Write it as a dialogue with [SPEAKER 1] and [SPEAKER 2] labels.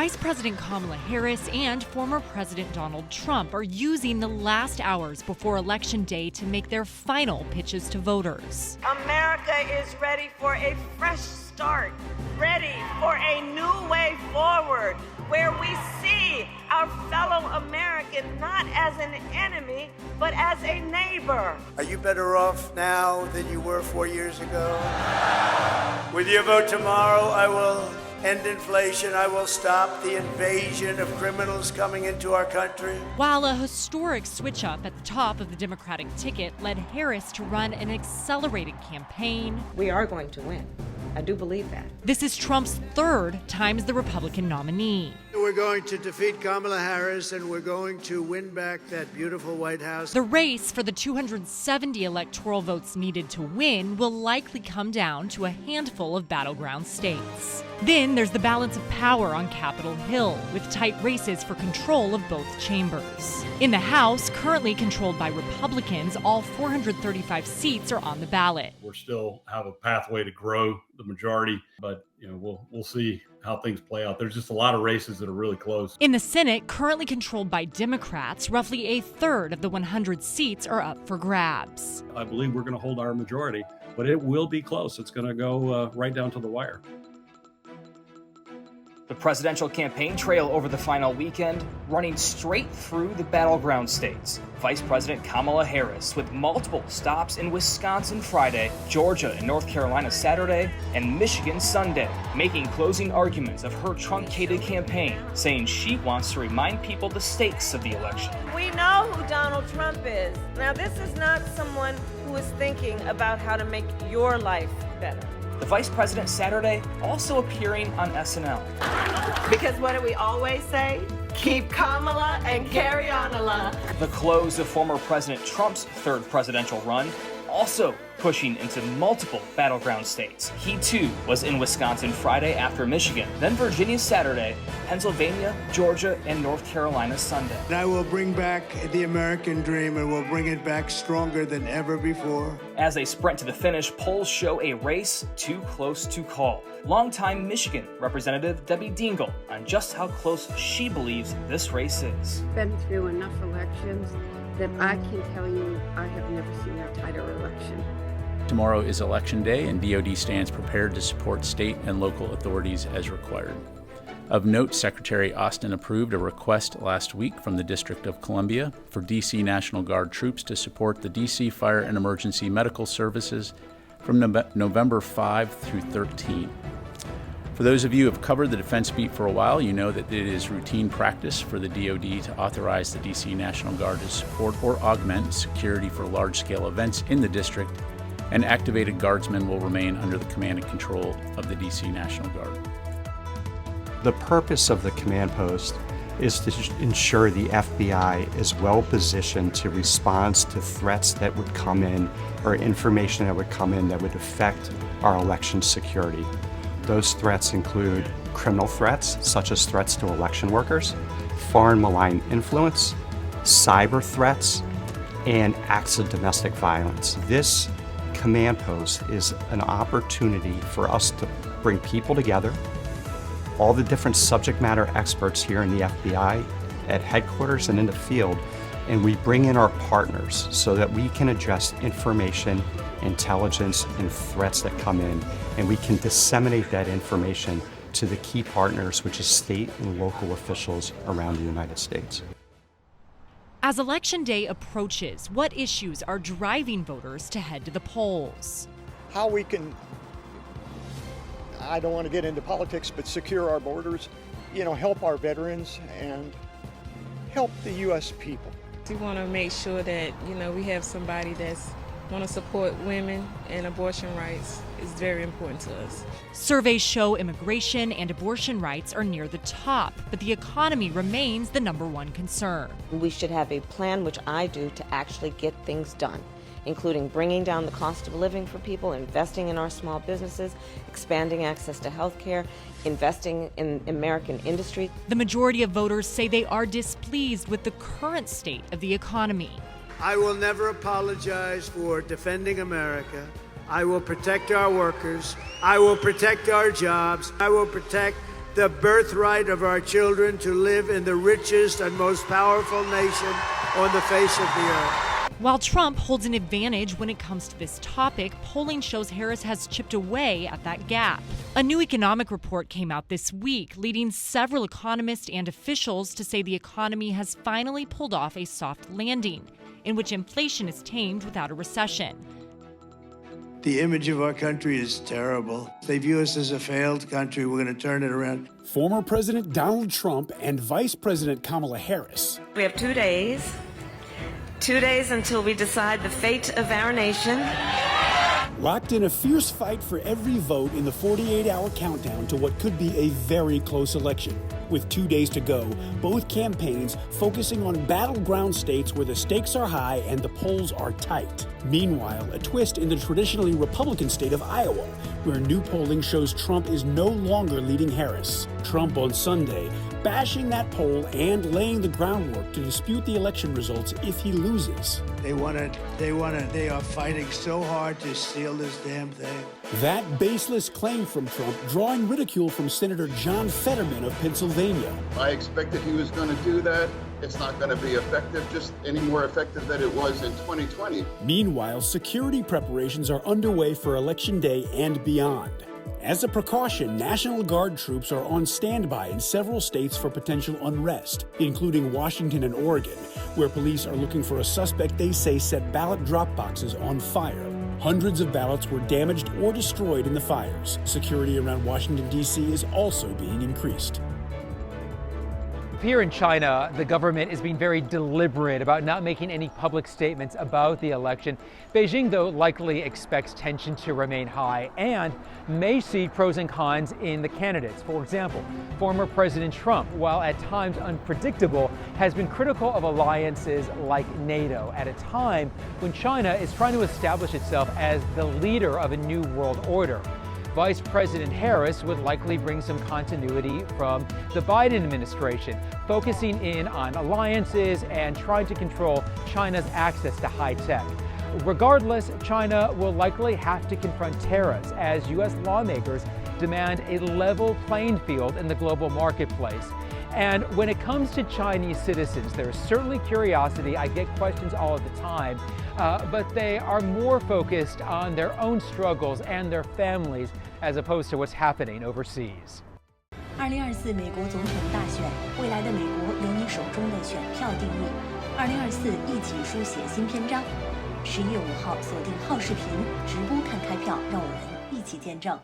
[SPEAKER 1] Vice President Kamala Harris and former President Donald Trump are using the last hours before Election Day to make their final pitches to voters.
[SPEAKER 2] America is ready for a fresh start, ready for a new way forward, where we see our fellow American not as an enemy, but as a neighbor.
[SPEAKER 3] Are you better off now than you were 4 years ago? With your vote tomorrow, I will end inflation. I will stop the invasion of criminals coming into our country.
[SPEAKER 1] While a historic switch-up at the top of the Democratic ticket led Harris to run an accelerated campaign,
[SPEAKER 2] We are going to win. I do believe that.
[SPEAKER 1] this is Trump's third time as the Republican nominee.
[SPEAKER 3] We're going to defeat Kamala Harris, and we're going to win back that beautiful White House.
[SPEAKER 1] The race for the 270 electoral votes needed to win will likely come down to a handful of battleground states. Then there's the balance of power on Capitol Hill, with tight races for control of both chambers. In the House, currently controlled by Republicans, all 435 seats are on the ballot.
[SPEAKER 4] We still have a pathway to grow the majority, but we'll see how things play out. There's just a lot of races that are really close.
[SPEAKER 1] In the Senate, currently controlled by Democrats, roughly a third of the 100 seats are up for grabs.
[SPEAKER 4] I believe we're going to hold our majority, but it will be close. It's going to go right down to the wire.
[SPEAKER 5] The presidential campaign trail over the final weekend, running straight through the battleground states. Vice President Kamala Harris with multiple stops in Wisconsin Friday, Georgia and North Carolina Saturday, and Michigan Sunday, making closing arguments of her truncated campaign, saying she wants to remind people the stakes of the election.
[SPEAKER 2] We know who Donald Trump is. Now, this is not someone who is thinking about how to make your life better.
[SPEAKER 5] The vice president Saturday also appearing on SNL.
[SPEAKER 2] Because what do we always say? Keep Kamala and carry on, Allah.
[SPEAKER 5] The close of former President Trump's third presidential run, also pushing into multiple battleground states. He too was in Wisconsin Friday after Michigan, then Virginia Saturday, Pennsylvania, Georgia, and North Carolina Sunday.
[SPEAKER 3] And I will bring back the American dream, and we'll bring it back stronger than ever before.
[SPEAKER 5] As they sprint to the finish, polls show a race too close to call. Longtime Michigan Representative Debbie Dingell on just how close she believes this race is.
[SPEAKER 6] Been through enough elections that I can tell you I have never seen a tighter election.
[SPEAKER 7] Tomorrow is Election Day, and DoD stands prepared to support state and local authorities as required. Of note, Secretary Austin approved a request last week from the District of Columbia for D.C. National Guard troops to support the D.C. Fire and Emergency Medical Services from November 5 through 13. For those of you who have covered the defense beat for a while, you know that it is routine practice for the DoD to authorize the D.C. National Guard to support or augment security for large-scale events in the district, and activated guardsmen will remain under the command and control of the D.C. National Guard.
[SPEAKER 8] The purpose of the command post is to ensure the FBI is well positioned to respond to threats that would come in or information that would come in that would affect our election security. Those threats include criminal threats, such as threats to election workers, foreign malign influence, cyber threats, and acts of domestic violence. This command post is an opportunity for us to bring people together, all the different subject matter experts here in the FBI at headquarters and in the field, and we bring in our partners so that we can address information, intelligence, and threats that come in, and we can disseminate that information to the key partners, which is state and local officials around the United States.
[SPEAKER 1] As Election Day approaches, what issues are driving voters to head to the polls?
[SPEAKER 9] How we can, I don't want to get into politics, but secure our borders, help our veterans and help the U.S. people.
[SPEAKER 10] We want to make sure that, we have somebody that's want to support women and abortion rights is very important to us.
[SPEAKER 1] Surveys show immigration and abortion rights are near the top, but the economy remains the number one concern.
[SPEAKER 2] We should have a plan, which I do, to actually get things done, including bringing down the cost of living for people, investing in our small businesses, expanding access to health care, investing in American industry.
[SPEAKER 1] The majority of voters say they are displeased with the current state of the economy.
[SPEAKER 3] I will never apologize for defending America. I will protect our workers. I will protect our jobs. I will protect the birthright of our children to live in the richest and most powerful nation on the face of the earth.
[SPEAKER 1] While Trump holds an advantage when it comes to this topic, polling shows Harris has chipped away at that gap. A new economic report came out this week, leading several economists and officials to say the economy has finally pulled off a soft landing, in which inflation is tamed without a recession.
[SPEAKER 3] The image of our country is terrible. They view us as a failed country. We're going to turn it around.
[SPEAKER 11] Former President Donald Trump and Vice President Kamala Harris.
[SPEAKER 2] We have 2 days. 2 days until we decide the fate of our nation.
[SPEAKER 11] Locked in a fierce fight for every vote in the 48-hour countdown to what could be a very close election. With 2 days to go, both campaigns focusing on battleground states where the stakes are high and the polls are tight. Meanwhile, a twist in the traditionally Republican state of Iowa, where new polling shows Trump is no longer leading Harris. Trump on Sunday bashing that poll and laying the groundwork to dispute the election results if he loses.
[SPEAKER 3] They are fighting so hard to steal this damn thing.
[SPEAKER 11] That baseless claim from Trump drawing ridicule from Senator John Fetterman of Pennsylvania.
[SPEAKER 12] I expected he was going to do that. It's not going to be effective, just any more effective than it was in 2020.
[SPEAKER 11] Meanwhile, security preparations are underway for Election Day and beyond. As a precaution, National Guard troops are on standby in several states for potential unrest, including Washington and Oregon, where police are looking for a suspect they say set ballot drop boxes on fire. Hundreds of ballots were damaged or destroyed in the fires. Security around Washington, D.C. is also being increased.
[SPEAKER 13] Here in China, the government is being very deliberate about not making any public statements about the election. Beijing, though, likely expects tension to remain high and may see pros and cons in the candidates. For example, former President Trump, while at times unpredictable, has been critical of alliances like NATO at a time when China is trying to establish itself as the leader of a new world order. Vice President Harris would likely bring some continuity from the Biden administration, focusing in on alliances and trying to control China's access to high tech. Regardless, China will likely have to confront tariffs as U.S. lawmakers demand a level playing field in the global marketplace. And when it comes to Chinese citizens, there's certainly curiosity. I get questions all of the time, but they are more focused on their own struggles and their families as opposed to what's happening overseas.
[SPEAKER 14] 2024美国总统大选，未来的美国由你手中的选票定义。2024一起书写新篇章。11月5号锁定浩视频直播看开票，让我们一起见证。